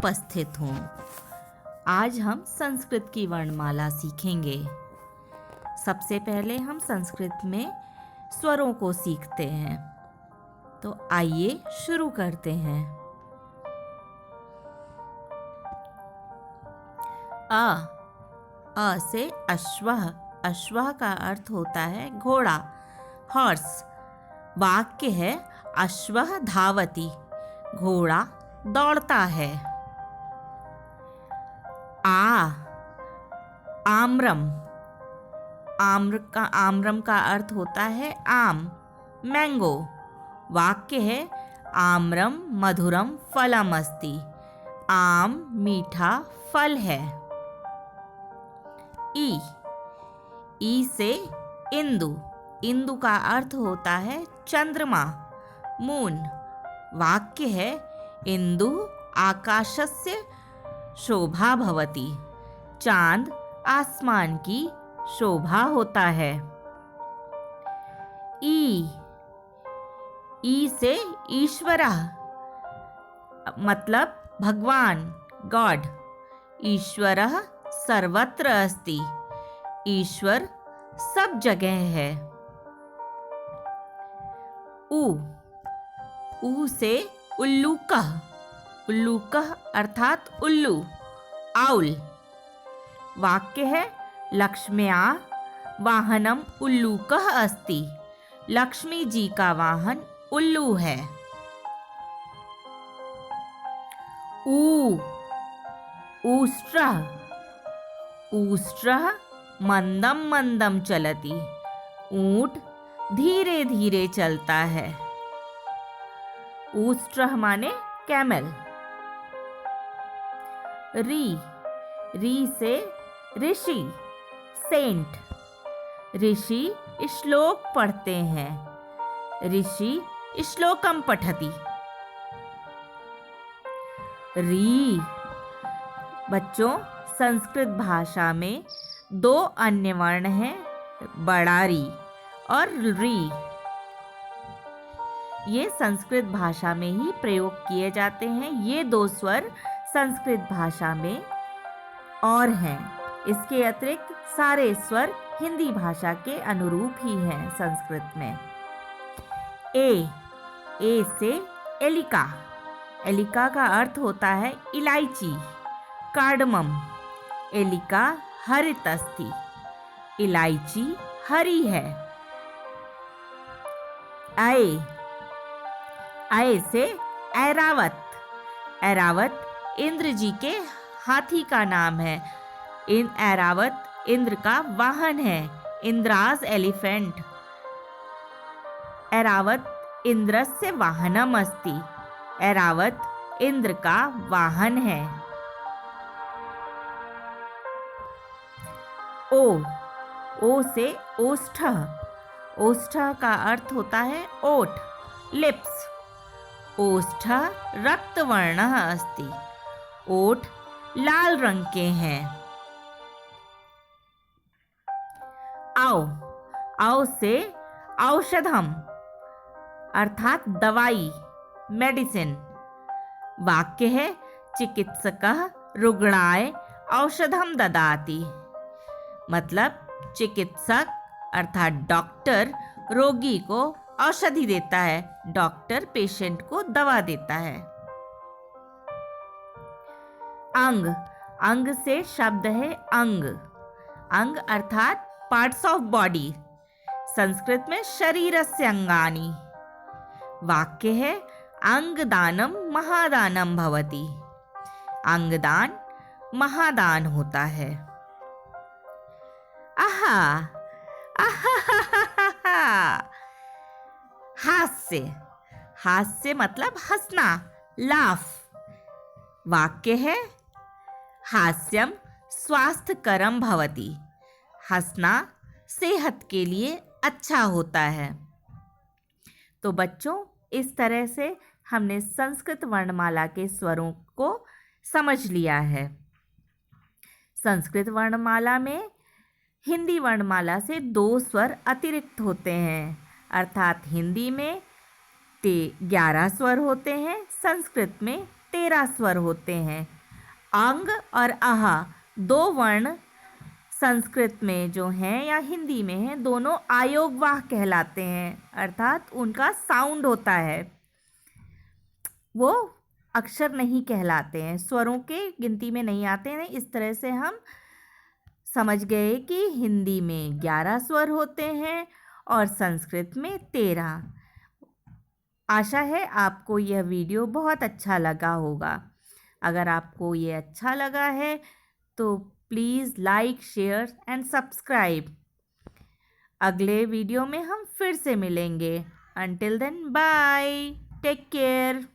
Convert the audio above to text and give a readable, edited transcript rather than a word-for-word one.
उपस्थित हूँ। आज हम संस्कृत की वर्णमाला सीखेंगे। सबसे पहले हम संस्कृत में स्वरों को सीखते हैं। तो आइए शुरू करते हैं। अ से अश्वः। अश्वः का अर्थ होता है घोड़ा, हॉर्स। वाक्य है अश्वः धावति, घोड़ा दौड़ता है। आम्रम। आम्रम का अर्थ होता है आम, मैंगो। वाक्य है आम्रम मधुरम फलम अस्ति, आम मीठा फल है। ई से इंदु। इंदु का अर्थ होता है चंद्रमा, मून। वाक्य है इंदु आकाशस्य शोभा भवति, चांद आसमान की शोभा होता है। ई से ईश्वरः, मतलब भगवान, गॉड। ईश्वरः सर्वत्र अस्ति, ईश्वर सब जगह है। ऊ से उल्लूकः। उल्लूकः अर्थात उल्लू, आउल। वाक्य है लक्ष्म्या वाहनम उल्लूकः अस्ति, लक्ष्मी जी का वाहन उल्लू है। ऊष्ट्रः। ऊष्ट्रः मंदम मंदम चलति, ऊंट धीरे धीरे चलता है। ऊष्ट्रः माने कैमल। री से ऋषि, सेंट। ऋषि श्लोक पढ़ते हैं, ऋषि श्लोकम पठति। री। बच्चों, संस्कृत भाषा में दो अन्य वर्ण हैं, बड़ा री और री। ये संस्कृत भाषा में ही प्रयोग किए जाते हैं। ये दो स्वर संस्कृत भाषा में और हैं। इसके अतिरिक्त सारे स्वर हिंदी भाषा के अनुरूप ही हैं संस्कृत में। ए से एलिका। एलिका का अर्थ होता है इलायची, कार्डमम। एलिका हरित अस्ति, इलायची हरी है। आय से ऐरावत। ऐरावत इंद्र जी के हाथी का नाम है। ऐरावत इंद्र का वाहन है, इंद्राज एलिफेंट। ऐरावत इंद्रस्य वाहनम अस्ति, ऐरावत इंद्र का वाहन है। ओ से ओष्ठः। ओष्ठः का अर्थ होता है ओठ, लिप्स। ओष्ठः रक्तवर्णः अस्ति, ओठ लाल रंग के हैं। औ से औषधम अर्थात दवाई, मेडिसिन। वाक्य है चिकित्सकः रुग्णाय औषधम ददाति, मतलब चिकित्सक अर्थात डॉक्टर रोगी को औषधि देता है, डॉक्टर पेशेंट को दवा देता है। अंग से शब्द है अंग। अंग अर्थात पार्ट्स ऑफ बॉडी। संस्कृत में शरीरस्य अंगानि। वाक्य है अंगदानम महादानम भवति, अंगदान महादान होता है। हास्य मतलब हंसना, लाफ। वाक्य है हास्यम स्वास्थ्यकरम भवति, हंसना सेहत के लिए अच्छा होता है। तो बच्चों, इस तरह से हमने संस्कृत वर्णमाला के स्वरों को समझ लिया है। संस्कृत वर्णमाला में हिंदी वर्णमाला से 2 स्वर अतिरिक्त होते हैं, अर्थात हिंदी में 11 स्वर होते हैं, संस्कृत में 13 स्वर होते हैं। अंग और आहा 2 वर्ण संस्कृत में जो हैं या हिंदी में हैं, दोनों आयोगवाह कहलाते हैं, अर्थात उनका साउंड होता है, वो अक्षर नहीं कहलाते हैं, स्वरों के गिनती में नहीं आते हैं। इस तरह से हम समझ गए कि हिंदी में 11 स्वर होते हैं और संस्कृत में 13। आशा है आपको यह वीडियो बहुत अच्छा लगा होगा। अगर आपको ये अच्छा लगा है तो please like, share and subscribe. अगले वीडियो में हम फिर से मिलेंगे। Until then bye, take care.